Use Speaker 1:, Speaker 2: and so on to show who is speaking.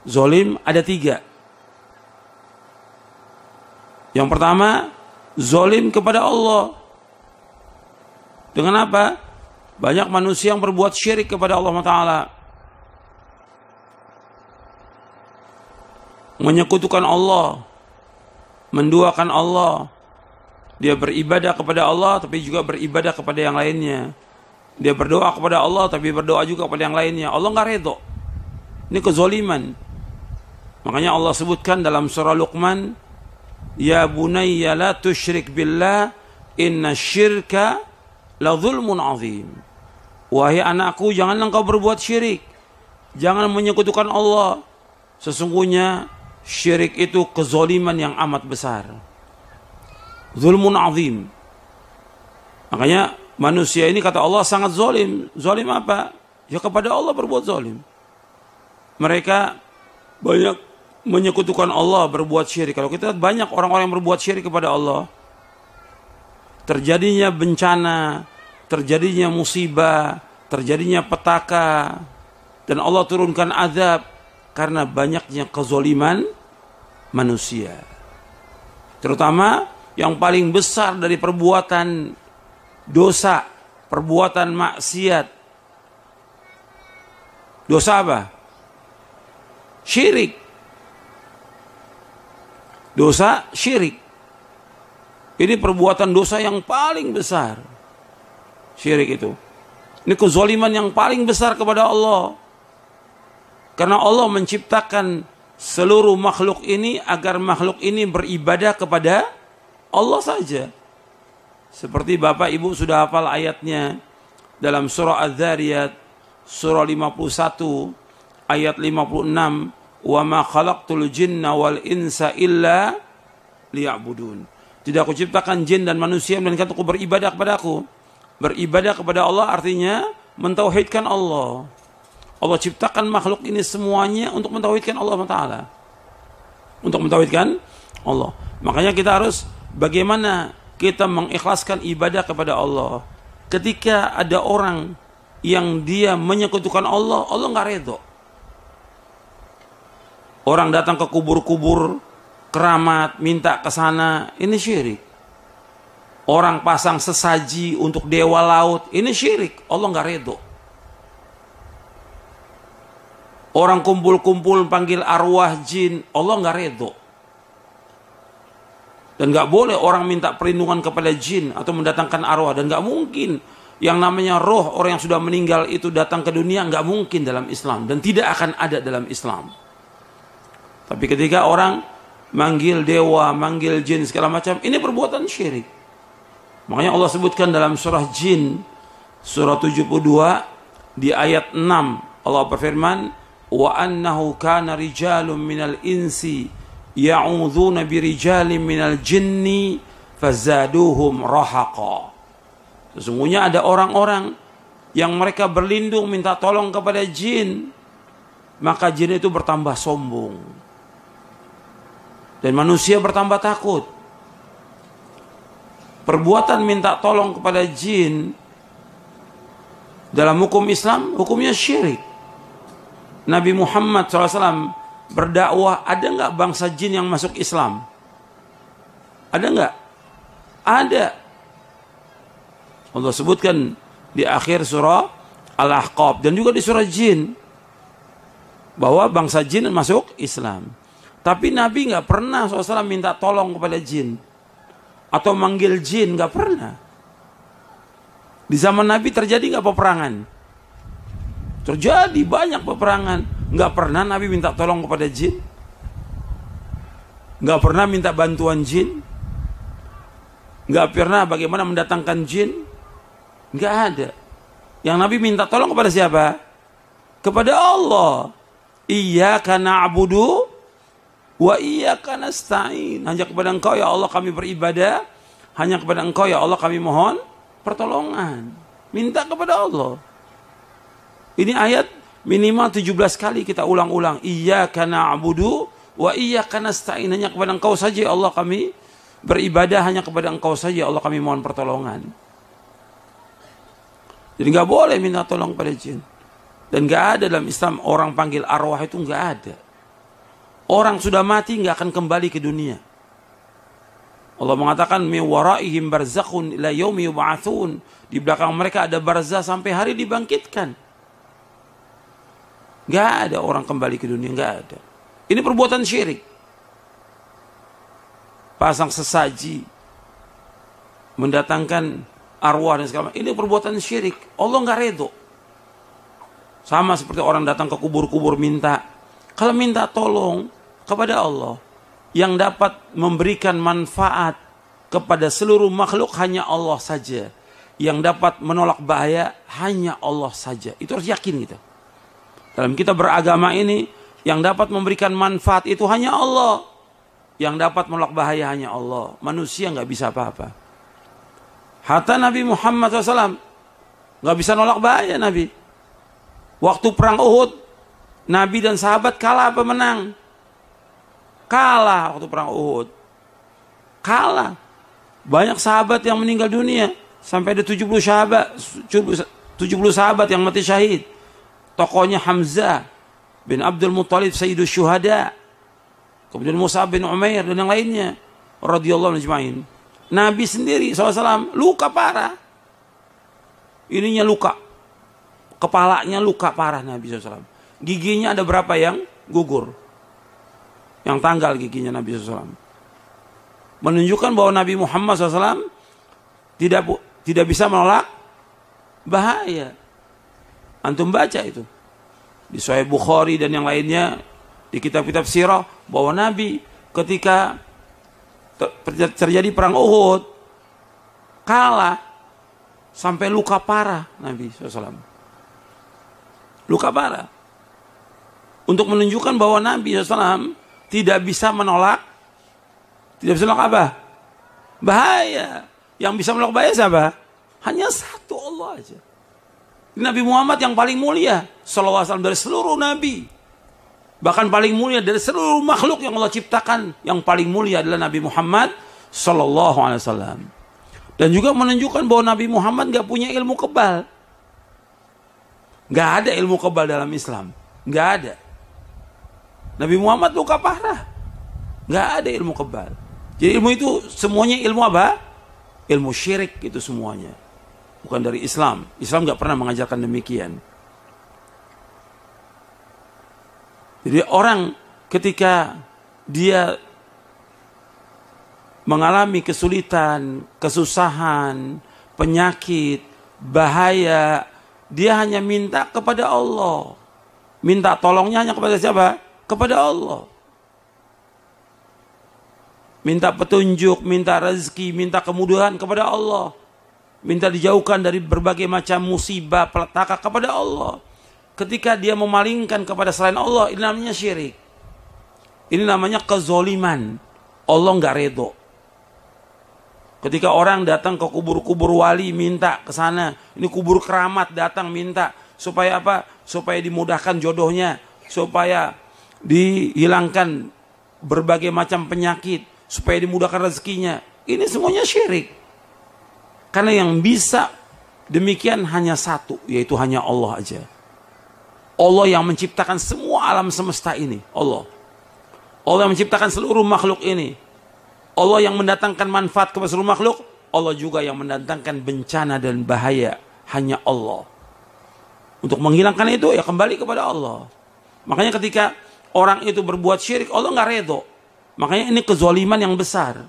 Speaker 1: Zolim ada 3. Yang pertama, zolim kepada Allah. Dengan apa? Banyak manusia yang berbuat syirik kepada Allah Ta'ala. Menyekutukan Allah, menduakan Allah. Dia beribadah kepada Allah, tapi juga beribadah kepada yang lainnya. Dia berdoa kepada Allah, tapi berdoa juga kepada yang lainnya. Allah nggak redho. Ini kezoliman. Makanya Allah sebutkan dalam surah Luqman, ya bunayya la tusyrik billah, inna syirka la zulmun azim. Wahai anakku, janganlah engkau berbuat syirik. Jangan menyekutukan Allah. Sesungguhnya syirik itu kezoliman yang amat besar. Zulmun azim. Makanya manusia ini kata Allah sangat zolim. Zolim apa? Ya kepada Allah berbuat zolim. Mereka banyak menyekutukan Allah, berbuat syirik. Kalau kita lihat banyak orang-orang yang berbuat syirik kepada Allah, terjadinya bencana, terjadinya musibah, terjadinya petaka, dan Allah turunkan azab karena banyaknya kezoliman manusia. Terutama yang paling besar dari perbuatan dosa, perbuatan maksiat. Dosa apa? Syirik. Dosa syirik. Ini perbuatan dosa yang paling besar. Syirik itu. Ini kezaliman yang paling besar kepada Allah. Karena Allah menciptakan seluruh makhluk ini agar makhluk ini beribadah kepada Allah saja. Seperti Bapak Ibu sudah hafal ayatnya dalam surah Az-Zariyat, surah 51, ayat 56. Wa ma khalaqtul jinna wal insa illa liya'budun. Tidak aku ciptakan jin dan manusia melainkan untuk beribadah kepadaku. Beribadah kepada Allah artinya mentauhidkan Allah. Allah ciptakan makhluk ini semuanya untuk mentauhidkan Allah Ta'ala. Untuk mentauhidkan Allah. Makanya kita harus bagaimana kita mengikhlaskan ibadah kepada Allah. Ketika ada orang yang dia menyekutukan Allah, Allah nggak redho. Orang datang ke kubur-kubur keramat, minta ke sana, ini syirik. Orang pasang sesaji untuk dewa laut, ini syirik. Allah nggak redho. Orang kumpul-kumpul panggil arwah jin, Allah nggak redho. Dan nggak boleh orang minta perlindungan kepada jin atau mendatangkan arwah. Dan nggak mungkin yang namanya roh orang yang sudah meninggal itu datang ke dunia, nggak mungkin dalam Islam. Dan tidak akan ada dalam Islam. Tapi ketika orang manggil dewa, manggil jin segala macam, ini perbuatan syirik. Makanya Allah sebutkan dalam surah Jin, surah 72 di ayat 6, Allah berfirman, wa annahu kana rijalun minal insi ya'udzuna birijalin minal jinni fazaduhum rahaqa. Sesungguhnya ada orang-orang yang mereka berlindung minta tolong kepada jin, maka jin itu bertambah sombong. Dan manusia bertambah takut. Perbuatan minta tolong kepada jin dalam hukum Islam, hukumnya syirik. Nabi Muhammad SAW berdakwah, ada nggak bangsa jin yang masuk Islam? Ada nggak? Ada. Allah sebutkan di akhir surah Al-Ahqaf dan juga di surah Jin bahwa bangsa jin masuk Islam. Tapi Nabi nggak pernah SAW minta tolong kepada jin atau manggil jin, nggak pernah. Di zaman Nabi terjadi nggak peperangan? Terjadi banyak peperangan. Nggak pernah Nabi minta tolong kepada jin, nggak pernah minta bantuan jin, nggak pernah bagaimana mendatangkan jin, nggak ada. Yang Nabi minta tolong kepada siapa? Kepada Allah. Iyyaka na'budu wa iyyaka nasta'in. Hanya kepada Engkau ya Allah kami beribadah, hanya kepada Engkau ya Allah kami mohon pertolongan. Minta kepada Allah. Ini ayat minimal 17 kali kita ulang-ulang. Iyyaka na'budu wa iyyaka nasta'in. Hanya kepada Engkau saja ya Allah kami beribadah, hanya kepada Engkau saja ya Allah kami mohon pertolongan. Jadi nggak boleh minta tolong pada jin. Dan nggak ada dalam Islam orang panggil arwah, itu nggak ada. Orang sudah mati nggak akan kembali ke dunia. Allah mengatakan mi waraihim barzakhun ila yaumi yub'atsun. Di belakang mereka ada barzah sampai hari dibangkitkan. Nggak ada orang kembali ke dunia, nggak ada. Ini perbuatan syirik. Pasang sesaji, mendatangkan arwah dan segala macam. Ini perbuatan syirik. Allah nggak redho. Sama seperti orang datang ke kubur-kubur minta. Kalau minta tolong kepada Allah, yang dapat memberikan manfaat kepada seluruh makhluk hanya Allah saja. Yang dapat menolak bahaya hanya Allah saja. Itu harus yakin kita. Dalam kita beragama ini, yang dapat memberikan manfaat itu hanya Allah. Yang dapat menolak bahaya hanya Allah. Manusia nggak bisa apa-apa. Hatta Nabi Muhammad SAW nggak bisa nolak bahaya Nabi. Waktu perang Uhud, Nabi dan sahabat kalah apa menang? Kalah waktu perang Uhud. Kalah. Banyak sahabat yang meninggal dunia. Sampai ada 70 sahabat yang mati syahid. Tokohnya Hamzah bin Abdul Muttalib Sayyidus Syuhada. Kemudian Mus'ab bin Umair dan yang lainnya. Radhiyallahu ajma'in. Nabi sendiri SAW luka parah. Ininya luka. Kepalanya luka parah Nabi SAW. Giginya ada berapa yang gugur. Yang tanggal giginya Nabi SAW. Menunjukkan bahwa Nabi Muhammad SAW tidak bisa menolak bahaya. Antum baca itu. Di Sahih Bukhari dan yang lainnya. Di kitab-kitab sirah. Bahwa Nabi ketika terjadi perang Uhud. Kalah. Sampai luka parah Nabi SAW. Luka parah. Untuk menunjukkan bahwa Nabi SAW tidak bisa menolak. Tidak bisa menolak apa? Bahaya. Yang bisa menolak bahaya siapa? Hanya satu Allah aja. Nabi Muhammad yang paling mulia. Sallallahu alaihi wasallam dari seluruh Nabi. Bahkan paling mulia dari seluruh makhluk yang Allah ciptakan. Yang paling mulia adalah Nabi Muhammad Sallallahu alaihi wasallam. Dan juga menunjukkan bahwa Nabi Muhammad gak punya ilmu kebal. Gak ada ilmu kebal dalam Islam. Gak ada. Nabi Muhammad luka parah. Gak ada ilmu kebal. Jadi ilmu itu semuanya ilmu apa? Ilmu syirik itu semuanya. Bukan dari Islam. Islam gak pernah mengajarkan demikian. Jadi orang ketika dia mengalami kesulitan, kesusahan, penyakit, bahaya, dia hanya minta kepada Allah. Minta tolongnya hanya kepada siapa? Kepada Allah. Minta petunjuk, minta rezeki, minta kemudahan kepada Allah. Minta dijauhkan dari berbagai macam musibah, petaka kepada Allah. Ketika dia memalingkan kepada selain Allah, ini namanya syirik. Ini namanya kezoliman. Allah nggak redho. Ketika orang datang ke kubur-kubur wali, minta ke sana. Ini kubur keramat, datang minta. Supaya apa? Supaya dimudahkan jodohnya. Supaya dihilangkan berbagai macam penyakit. Supaya dimudahkan rezekinya. Ini semuanya syirik. Karena yang bisa demikian hanya satu. Yaitu hanya Allah aja. Allah yang menciptakan semua alam semesta ini. Allah. Allah yang menciptakan seluruh makhluk ini. Allah yang mendatangkan manfaat kepada seluruh makhluk. Allah juga yang mendatangkan bencana dan bahaya. Hanya Allah. Untuk menghilangkan itu ya kembali kepada Allah. Makanya ketika orang itu berbuat syirik, Allah nggak redho. Makanya ini kezaliman yang besar.